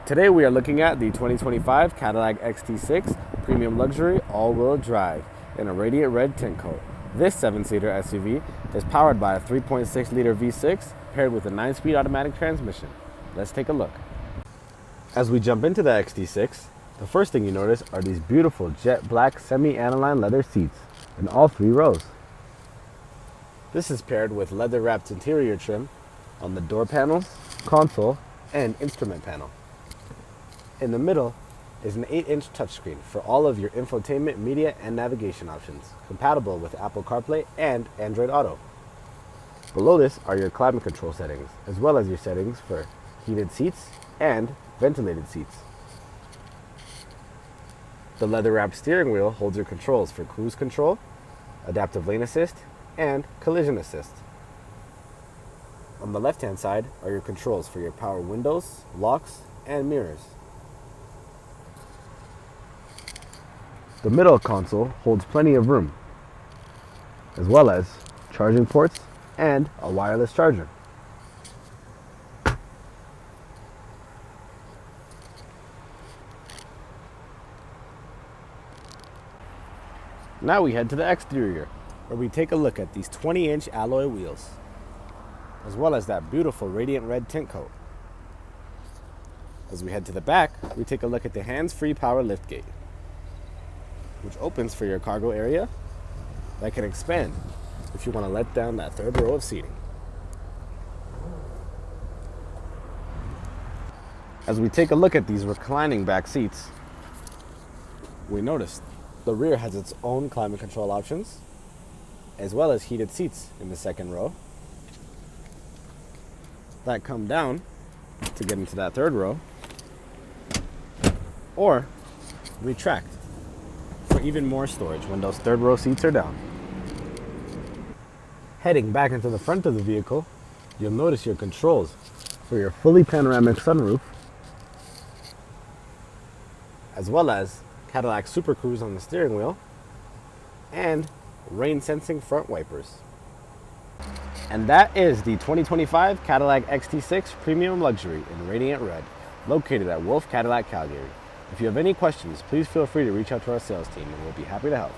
Today we are looking at the 2025 Cadillac XT6 Premium Luxury all-wheel drive in a radiant red tint coat. This 7-seater SUV is powered by a 3.6-liter V6 paired with a 9-speed automatic transmission. Let's take a look. As we jump into the XT6, the first thing you notice are these beautiful jet black semi-aniline leather seats in all 3 rows. This is paired with leather-wrapped interior trim on the door panels, console, and instrument panel. In the middle is an 8-inch touchscreen for all of your infotainment, media, and navigation options, compatible with Apple CarPlay and Android Auto. Below this are your climate control settings, as well as your settings for heated seats and ventilated seats. The leather-wrapped steering wheel holds your controls for cruise control, adaptive lane assist, and collision assist. On the left-hand side are your controls for your power windows, locks, and mirrors. The middle console holds plenty of room, as well as charging ports and a wireless charger. Now we head to the exterior, where we take a look at these 20-inch alloy wheels, as well as that beautiful radiant red tint coat. As we head to the back, we take a look at the hands-free power liftgate, which opens for your cargo area that can expand if you want to let down that third row of seating. As we take a look at these reclining back seats, we notice the rear has its own climate control options, as well as heated seats in the second row that come down to get into that third row, or retract for even more storage when those third row seats are down. Heading back into the front of the vehicle, you'll notice your controls for your fully panoramic sunroof, as well as Cadillac Super Cruise on the steering wheel, and rain sensing front wipers. And that is the 2025 Cadillac XT6 Premium Luxury in radiant red, located at Wolfe Cadillac Calgary. If you have any questions, please feel free to reach out to our sales team and we'll be happy to help.